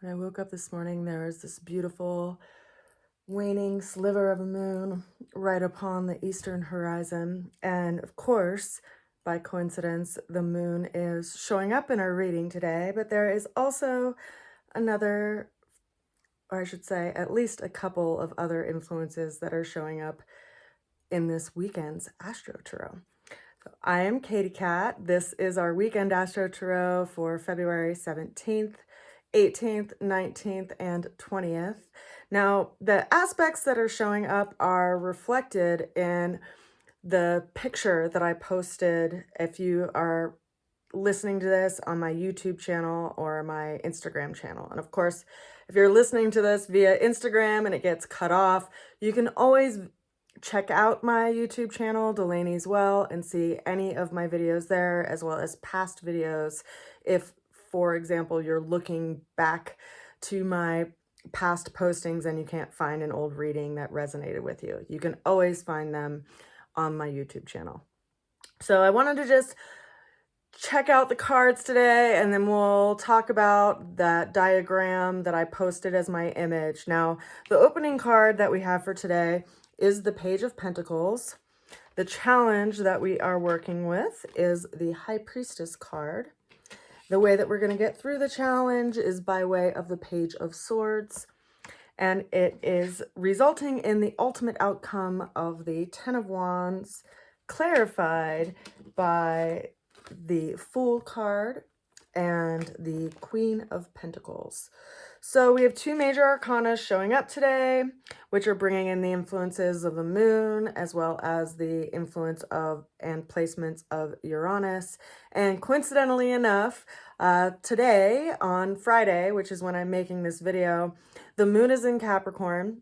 When I woke up this morning, there was this beautiful waning sliver of a moon right upon the eastern horizon. And of course, by coincidence, the moon is showing up in our reading today, but there is also another, or I should say, at least a couple of other influences that are showing up in this weekend's Astro Tarot. So I am Katie Cat. This is our weekend Astro Tarot for February 17th, 18th, 19th, and 20th. Now, the aspects that are showing up are reflected in the picture that I posted. If you are listening to this on my YouTube channel or my Instagram channel. And of course, if you're listening to this via Instagram and it gets cut off, you can always check out my YouTube channel, Delaney's Well, and see any of my videos there, as well as past videos. If, for example, you're looking back to my past postings and you can't find an old reading that resonated with you, you can always find them on my YouTube channel. So I wanted to just check out the cards today, and then we'll talk about that diagram that I posted as my image. Now, the opening card that we have for today is the Page of Pentacles. The challenge that we are working with is the High Priestess card. The way that we're going to get through the challenge is by way of the Page of Swords, and it is resulting in the ultimate outcome of the Ten of Wands, clarified by the Fool card and the Queen of Pentacles. So we have two major arcana showing up today, which are bringing in the influences of the moon, as well as the influence of and placements of Uranus. And coincidentally enough, today on Friday, which is when I'm making this video, the moon is in Capricorn,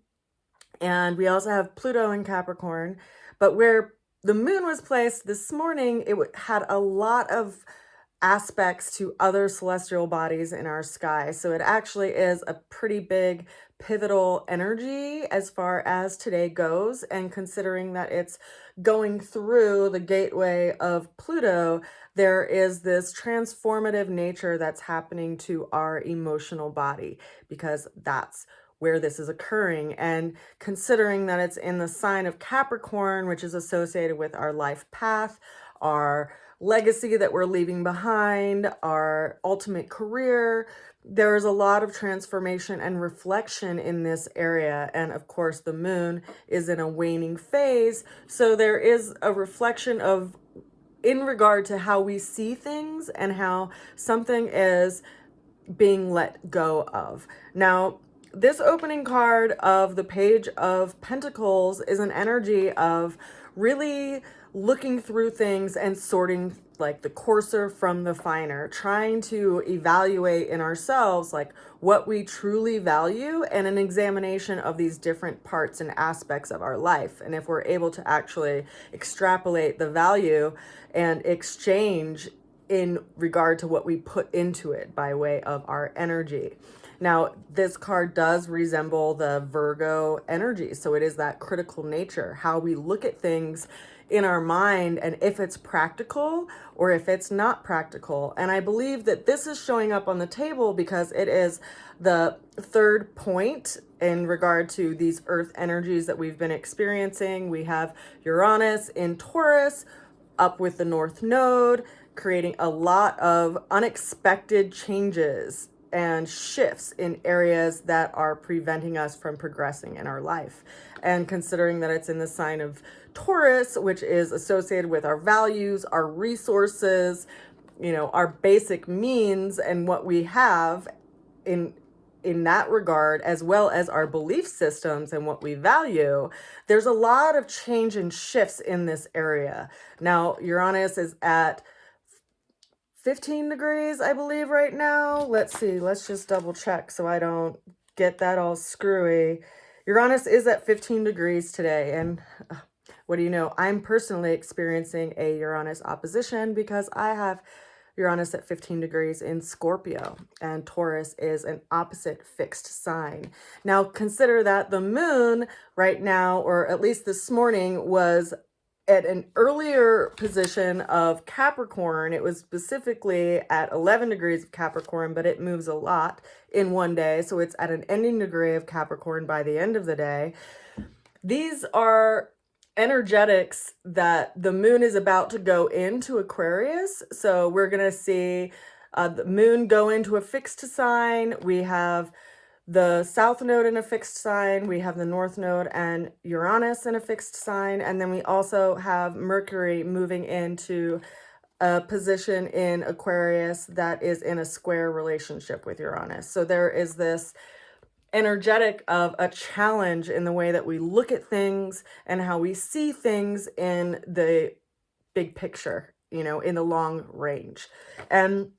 and we also have Pluto in Capricorn. But where the moon was placed this morning, it had a lot of aspects to other celestial bodies in our sky. So it actually is a pretty big pivotal energy as far as today goes. And considering that it's going through the gateway of Pluto, there is this transformative nature that's happening to our emotional body, because that's where this is occurring. And considering that it's in the sign of Capricorn, which is associated with our life path, our legacy that we're leaving behind, our ultimate career, there is a lot of transformation and reflection in this area. And of course, the moon is in a waning phase. So there is a reflection of, in regard to how we see things and how something is being let go of. Now, this opening card of the Page of Pentacles is an energy of really looking through things and sorting like the coarser from the finer, trying to evaluate in ourselves like what we truly value, and an examination of these different parts and aspects of our life. And if we're able to actually extrapolate the value and exchange in regard to what we put into it by way of our energy. Now, this card does resemble the Virgo energy. So it is that critical nature, how we look at things in our mind, and if it's practical or if it's not practical. And I believe that this is showing up on the table because it is the third point in regard to these earth energies that we've been experiencing. We have Uranus in Taurus, up with the North Node, creating a lot of unexpected changes and shifts in areas that are preventing us from progressing in our life. And considering that it's in the sign of Taurus, which is associated with our values, our resources, you know, our basic means and what we have in that regard, as well as our belief systems and what we value, there's a lot of change and shifts in this area. Now, Uranus is at 15 degrees, I believe, right now. Let's see. Let's just double check so I don't get that all screwy. Uranus is at 15 degrees today. And what do you know? I'm personally experiencing a Uranus opposition because I have Uranus at 15 degrees in Scorpio, and Taurus is an opposite fixed sign. Now, consider that the moon right now, or at least this morning, was at an earlier position of Capricorn. It was specifically at 11 degrees of Capricorn, but it moves a lot in one day. So it's at an ending degree of Capricorn by the end of the day. These are energetics that the moon is about to go into Aquarius. So we're going to see the moon go into a fixed sign. We have the south node in a fixed sign, we have the north node and Uranus in a fixed sign, and then we also have Mercury moving into a position in Aquarius that is in a square relationship with Uranus. So there is this energetic of a challenge in the way that we look at things and how we see things in the big picture, you know, in the long range. And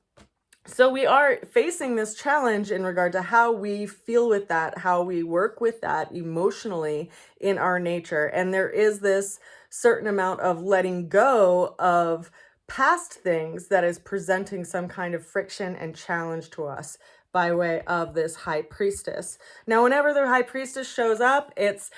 so we are facing this challenge in regard to how we feel with that, how we work with that emotionally in our nature. And there is this certain amount of letting go of past things that is presenting some kind of friction and challenge to us by way of this High Priestess. Now, whenever the High Priestess shows up, it's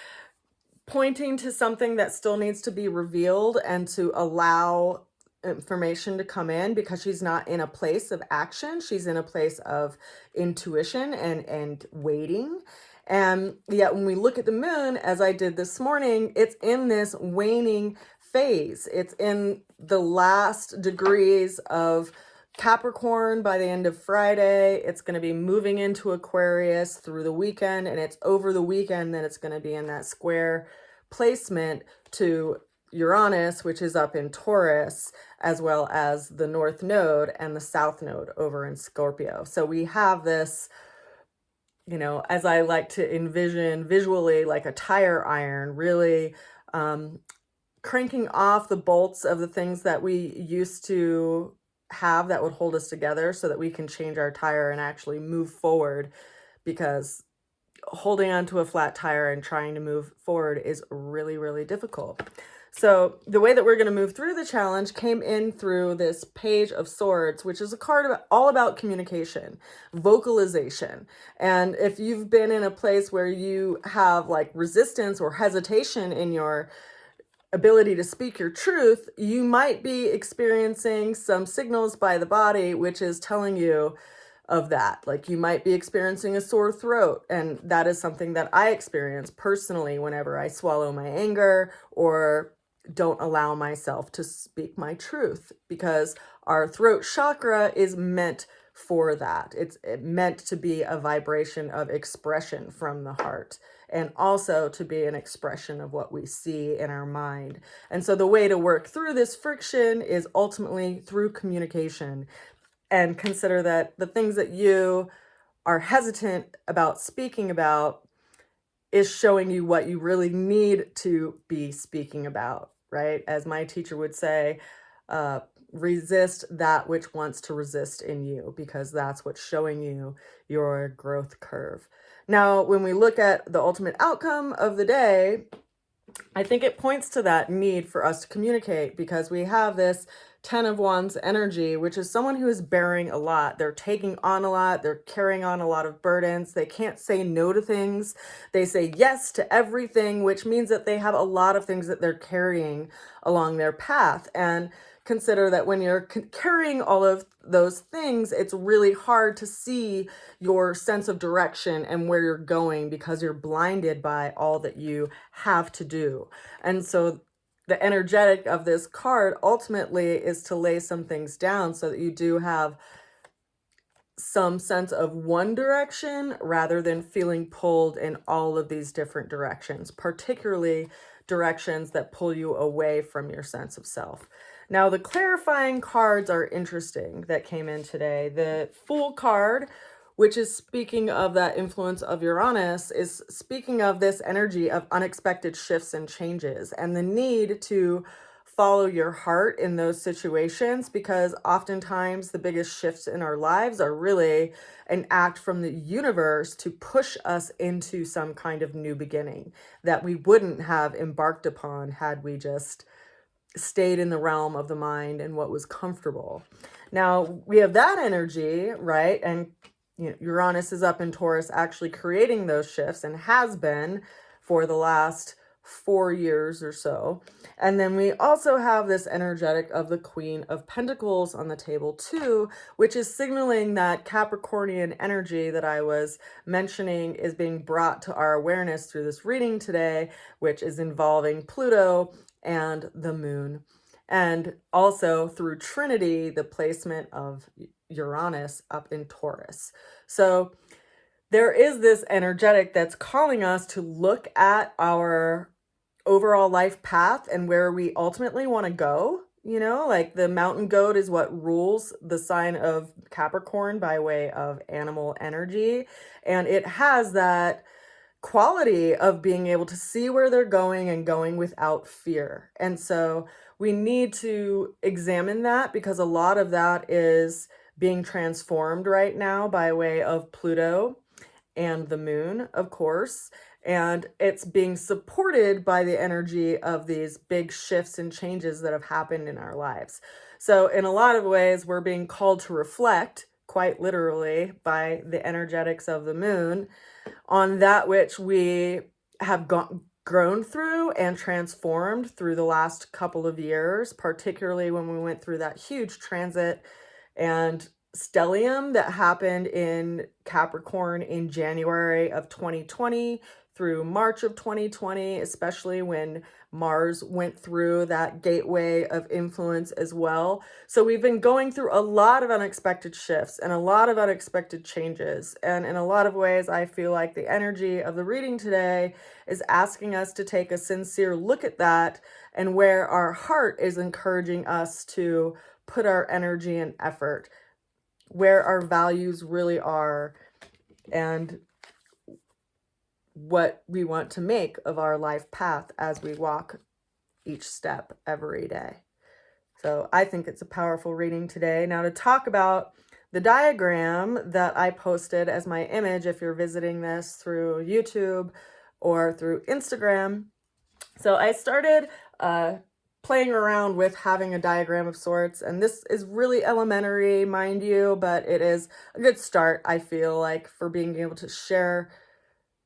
pointing to something that still needs to be revealed and to allow information to come in, because she's not in a place of action. She's in a place of intuition and waiting. And yet when we look at the moon, as I did this morning, it's in this waning phase. It's in the last degrees of Capricorn by the end of Friday. It's going to be moving into Aquarius through the weekend, and it's over the weekend that it's going to be in that square placement to Uranus, which is up in Taurus, as well as the North Node and the South Node over in Scorpio. So we have this, you know, as I like to envision visually, like a tire iron, really cranking off the bolts of the things that we used to have that would hold us together so that we can change our tire and actually move forward, because holding onto a flat tire and trying to move forward is really, really difficult. So the way that we're going to move through the challenge came in through this Page of Swords, which is a card all about communication, vocalization. And if you've been in a place where you have like resistance or hesitation in your ability to speak your truth, you might be experiencing some signals by the body, which is telling you of that. Like you might be experiencing a sore throat, and that is something that I experience personally whenever I swallow my anger or don't allow myself to speak my truth, because our throat chakra is meant for that. It's meant to be a vibration of expression from the heart, and also to be an expression of what we see in our mind. And so the way to work through this friction is ultimately through communication. And consider that the things that you are hesitant about speaking about is showing you what you really need to be speaking about, right? As my teacher would say, resist that which wants to resist in you, because that's what's showing you your growth curve. Now, when we look at the ultimate outcome of the day, I think it points to that need for us to communicate, because we have this 10 of Wands energy, which is someone who is bearing a lot. They're taking on a lot. They're carrying on a lot of burdens. They can't say no to things. They say yes to everything, which means that they have a lot of things that they're carrying along their path. And consider that when you're carrying all of those things, it's really hard to see your sense of direction and where you're going, because you're blinded by all that you have to do. And so the energetic of this card ultimately is to lay some things down so that you do have some sense of one direction rather than feeling pulled in all of these different directions, particularly directions that pull you away from your sense of self. Now, the clarifying cards are interesting that came in today. The Fool card, which is speaking of that influence of Uranus, is speaking of this energy of unexpected shifts and changes and the need to follow your heart in those situations, because oftentimes the biggest shifts in our lives are really an act from the universe to push us into some kind of new beginning that we wouldn't have embarked upon had we just stayed in the realm of the mind and what was comfortable. Now we have that energy, right? And Uranus is up in Taurus, actually creating those shifts, and has been for the last 4 years or so. And then we also have this energetic of the Queen of Pentacles on the table too, which is signaling that Capricornian energy that I was mentioning is being brought to our awareness through this reading today, which is involving Pluto and the moon. And also through Trinity, the placement of Uranus up in Taurus. So there is this energetic that's calling us to look at our overall life path and where we ultimately want to go. You know, like the mountain goat is what rules the sign of Capricorn by way of animal energy. And it has that quality of being able to see where they're going and going without fear. And so we need to examine that, because a lot of that is being transformed right now by way of Pluto and the moon, of course. And it's being supported by the energy of these big shifts and changes that have happened in our lives. So in a lot of ways, we're being called to reflect, quite literally, by the energetics of the moon on that which we have grown through and transformed through the last couple of years, particularly when we went through that huge transit and stellium that happened in Capricorn in January of 2020 through March of 2020, especially when Mars went through that gateway of influence as well. So we've been going through a lot of unexpected shifts and a lot of unexpected changes. And in a lot of ways, I feel like the energy of the reading today is asking us to take a sincere look at that, and where our heart is encouraging us to put our energy and effort, where our values really are, and what we want to make of our life path as we walk each step every day. So I think it's a powerful reading today. Now, to talk about the diagram that I posted as my image, if you're visiting this through YouTube or through Instagram. So I started playing around with having a diagram of sorts, and this is really elementary, mind you, but it is a good start, I feel like, for being able to share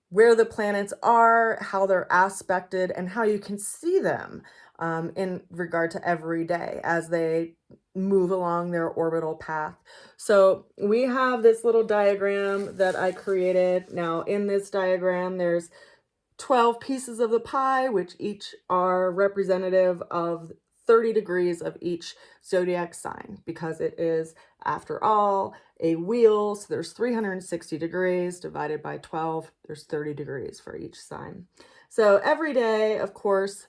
where the planets are, how they're aspected, and how you can see them in regard to every day as they move along their orbital path. So we have this little diagram that I created. Now in this diagram, there's 12 pieces of the pie, which each are representative of 30 degrees of each zodiac sign, because it is, after all, a wheel. So there's 360 degrees divided by 12. There's 30 degrees for each sign. So every day, of course,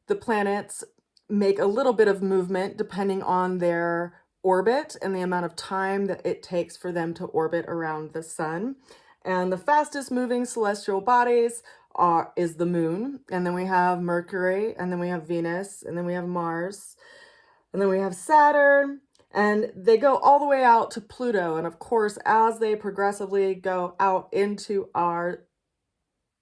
the planets make a little bit of movement depending on their orbit and the amount of time that it takes for them to orbit around the sun. And the fastest moving celestial bodies is the moon, and then we have Mercury, and then we have Venus, and then we have Mars, and then we have Saturn, and they go all the way out to Pluto. And of course, as they progressively go out into our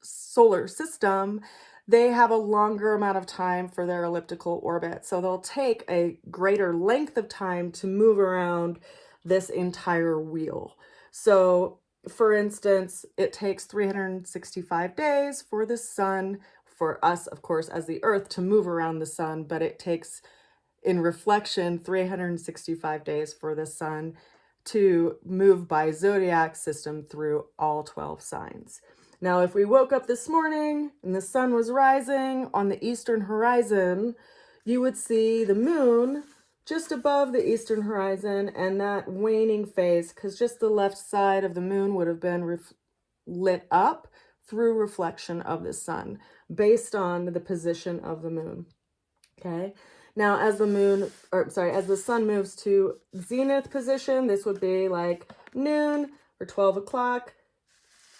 solar system, they have a longer amount of time for their elliptical orbit. So they'll take a greater length of time to move around this entire wheel. So for instance, it takes 365 days for the sun, for us, of course, as the Earth, to move around the sun, but it takes, in reflection, 365 days for the sun to move by zodiac system through all 12 signs. Now, if we woke up this morning and the sun was rising on the eastern horizon, you would see the moon just above the eastern horizon and that waning phase, because just the left side of the moon would have been lit up through reflection of the sun based on the position of the moon. Okay. Now, as the sun moves to zenith position, this would be like noon or 12 o'clock.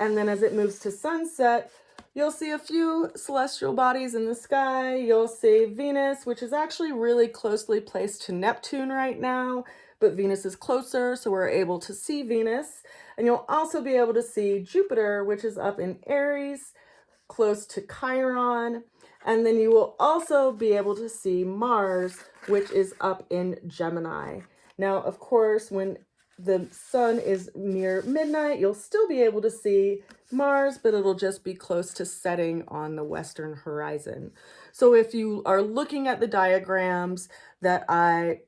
And then as it moves to sunset, you'll see a few celestial bodies in the sky. You'll see Venus, which is actually really closely placed to Neptune right now, but Venus is closer, so we're able to see Venus. And you'll also be able to see Jupiter, which is up in Aries, close to Chiron. And then you will also be able to see Mars, which is up in Gemini. Now, of course, when the sun is near midnight, you'll still be able to see Mars, but it'll just be close to setting on the western horizon. So if you are looking at the diagrams that I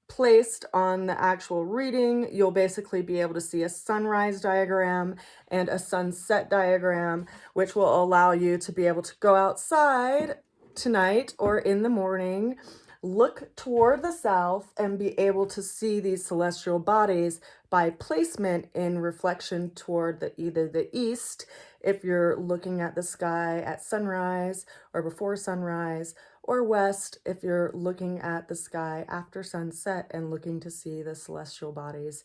placed on the actual reading, you'll basically be able to see a sunrise diagram and a sunset diagram, which will allow you to be able to go outside tonight or in the morning, look toward the south, and be able to see these celestial bodies by placement in reflection toward either the east, if you're looking at the sky at sunrise or before sunrise, or west if you're looking at the sky after sunset and looking to see the celestial bodies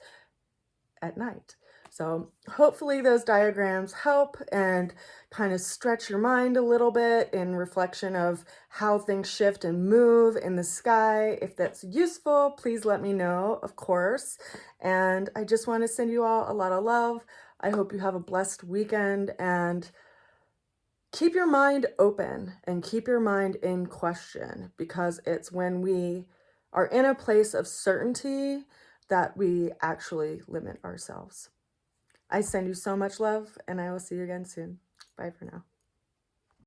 at night. So hopefully those diagrams help and kind of stretch your mind a little bit in reflection of how things shift and move in the sky. If that's useful, please let me know, of course. And I just want to send you all a lot of love. I hope you have a blessed weekend, and keep your mind open and keep your mind in question, because it's when we are in a place of certainty that we actually limit ourselves. I send you so much love, and I will see you again soon. Bye for now.